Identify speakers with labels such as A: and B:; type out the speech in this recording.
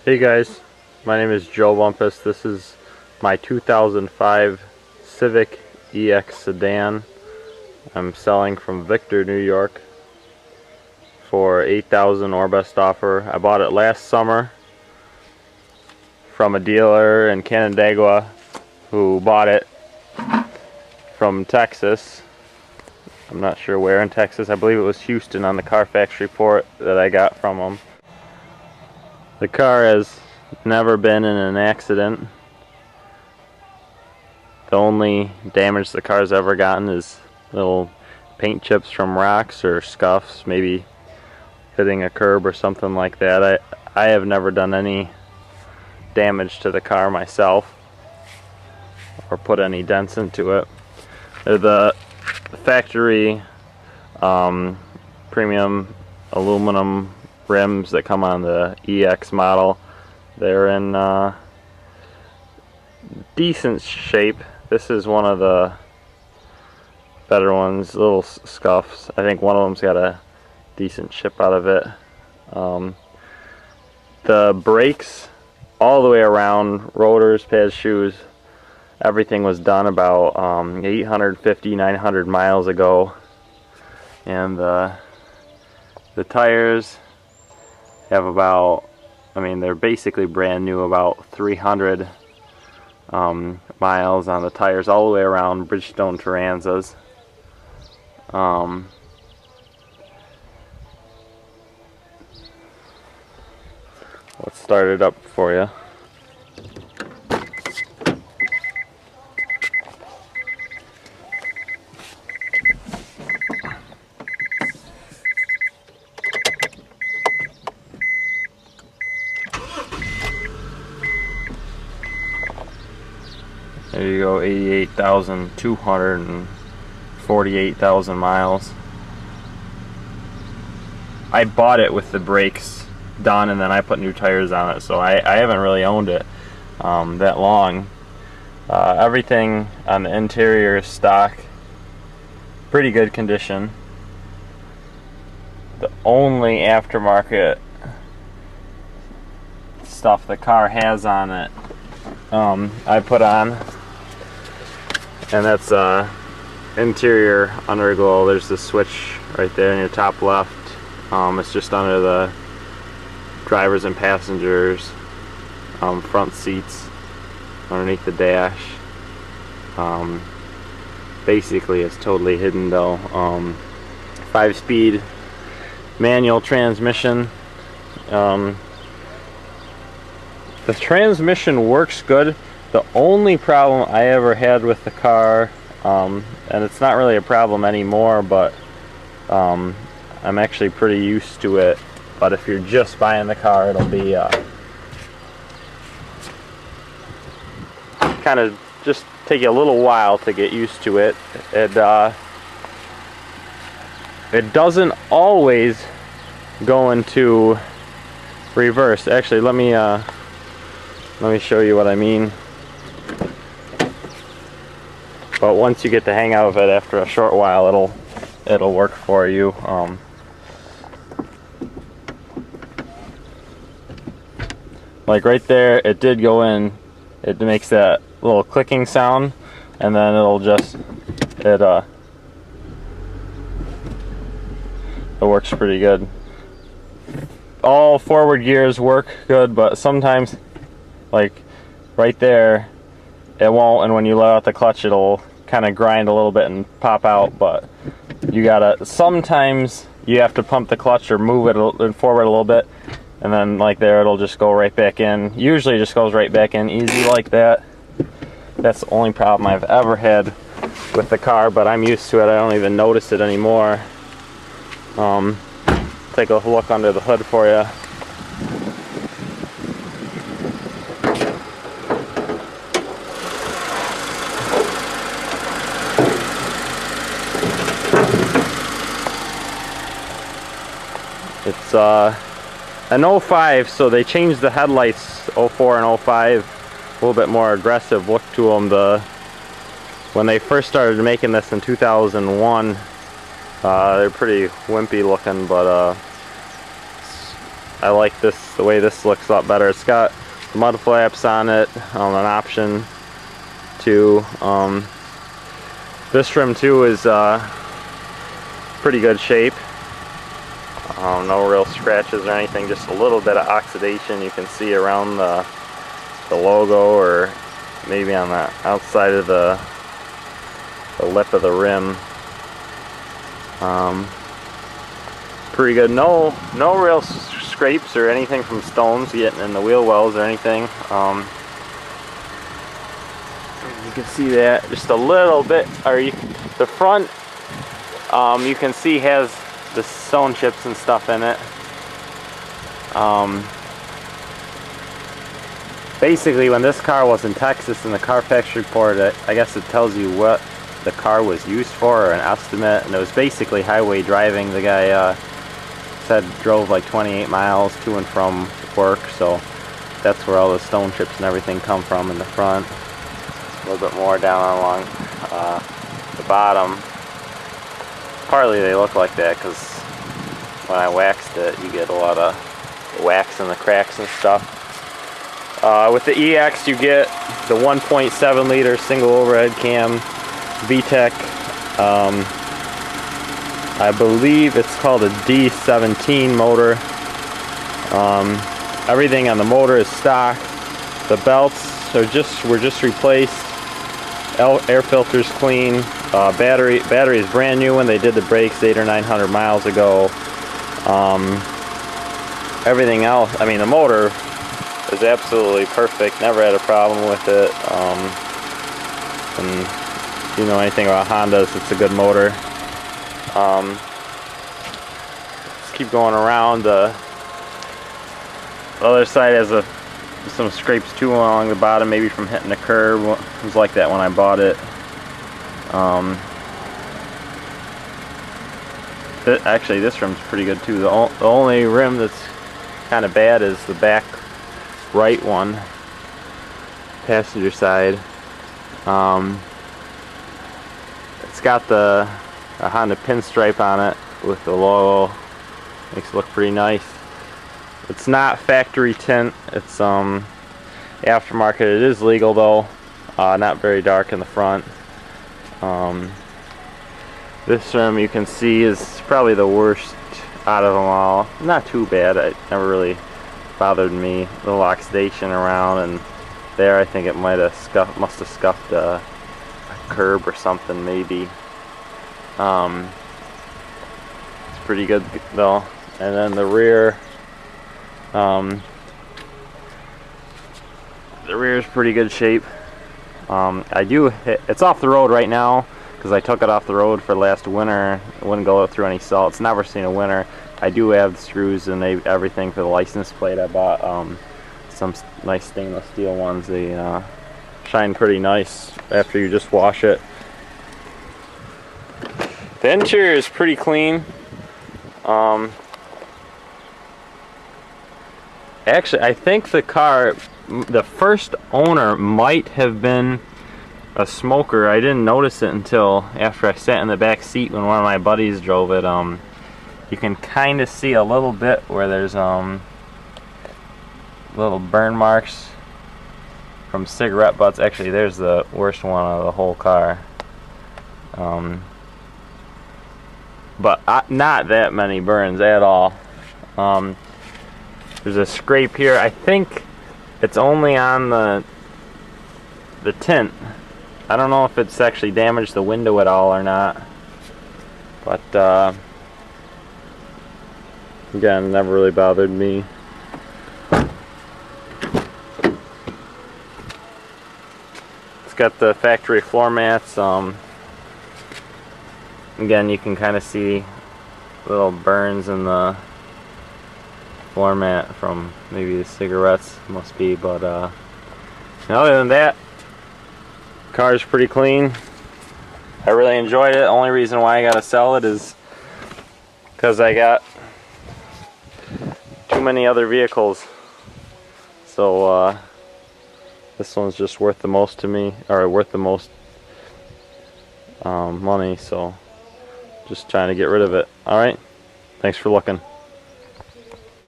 A: Hey guys, my name is Joe Bumpus. This is my 2005 Civic EX sedan. I'm selling from Victor, New York for $8,000 or best offer. I bought it last summer from a dealer in Canandaigua who bought it from Texas. I'm not sure where in Texas. I believe it was Houston on the Carfax report that I got from him. The car has never been in an accident. The only damage the car's ever gotten is little paint chips from rocks or scuffs, maybe hitting a curb or something like that. I have never done any damage to the car myself or put any dents into it. They're the factory premium aluminum rims that come on the EX model. They're in decent shape. This is one of the better ones. Little scuffs. I think one of them's got a decent chip out of it. The brakes all the way around, rotors, pads, shoes, everything was done about 850, 900 miles ago. And the tires have about, they're basically brand new, about 300 miles on the tires all the way around, Bridgestone Turanzas. Let's start it up for you. There you go, 88,248,000 miles. I bought it with the brakes done and then I put new tires on it, so I haven't really owned it that long. Everything on the interior is stock, pretty good condition. The only aftermarket stuff the car has on it I put on, and that's interior underglow. There's the switch right there in your top left. It's just under the drivers and passengers front seats, underneath the dash. Basically it's totally hidden though. 5-speed manual transmission. The transmission works good. The only problem I ever had with the car, and it's not really a problem anymore, but I'm actually pretty used to it. But if you're just buying the car, it'll be kind of just take you a little while to get used to it. It doesn't always go into reverse. Actually, let me show you what I mean. But once you get the hang of it, after a short while, it'll work for you. Like right there, it did go in. It makes that little clicking sound, and then it works pretty good. All forward gears work good, but sometimes, like right there, it won't, and when you let out the clutch, it'll kind of grind a little bit and pop out. But you gotta, sometimes you have to pump the clutch or move it forward a little bit, and then like there, it'll just go right back in. Usually it just goes right back in easy like that. That's the only problem I've ever had with the car, but I'm used to it. I don't even notice it anymore. Take a look under the hood for you. It's an 05, so they changed the headlights 04 and 05, a little bit more aggressive look to them. When they first started making this in 2001, they're pretty wimpy looking, but I like this, the way this looks a lot better. It's got mud flaps on it, an option too. This trim too is pretty good shape. No real scratches or anything, just a little bit of oxidation you can see around the logo, or maybe on the outside of the lip of the rim. Pretty good. No real scrapes or anything from stones getting in the wheel wells or anything. You can see that just a little bit. The front, you can see has the stone chips and stuff in it. Basically, when this car was in Texas in the Carfax report, I guess it tells you what the car was used for, or an estimate, and it was basically highway driving. The guy said drove like 28 miles to and from work, so that's where all the stone chips and everything come from in the front. A little bit more down along the bottom. Partly they look like that because when I waxed it, you get a lot of wax in the cracks and stuff. With the EX, you get the 1.7 liter single overhead cam VTEC. I believe it's called a D17 motor. Everything on the motor is stock. The belts were just replaced. Air filter's clean. Battery is brand new when they did the brakes 800 or 900 miles ago. Everything else, I mean, the motor is absolutely perfect. Never had a problem with it. And if you know anything about Hondas, it's a good motor. Let's keep going around. The other side has some scrapes too along the bottom, maybe from hitting the curb. It was like that when I bought it. Actually, this rim's pretty good too. The only rim that's kind of bad is the back right one, passenger side. It's got a Honda pinstripe on it with the logo. Makes it look pretty nice. It's not factory tint. It's aftermarket. It is legal though. Not very dark in the front. This rim you can see is probably the worst out of them all. Not too bad. It never really bothered me. A little oxidation around, and there I think it must have scuffed a curb or something maybe. It's pretty good though. And then the rear, the rear is pretty good shape. It's off the road right now because I took it off the road for last winter. It wouldn't go through any salt. It's never seen a winter. I do have the screws and everything for the license plate. I bought some nice stainless steel ones. They shine pretty nice after you just wash it. The interior is pretty clean. Actually, I think the car, the first owner might have been a smoker. I didn't notice it until after I sat in the back seat when one of my buddies drove it. You can kind of see a little bit where there's little burn marks from cigarette butts. Actually, there's the worst one of the whole car. But not that many burns at all. There's a scrape here. I think it's only on the tint. I don't know if it's actually damaged the window at all or not. But again, never really bothered me. It's got the factory floor mats. Again, you can kind of see little burns in the floor mat from maybe the cigarettes, must be, but other than that, car's pretty clean. I really enjoyed it. Only reason why I gotta sell it is because I got too many other vehicles, so this one's just worth the most to me, or worth the most money, so just trying to get rid of it. Alright, thanks for looking.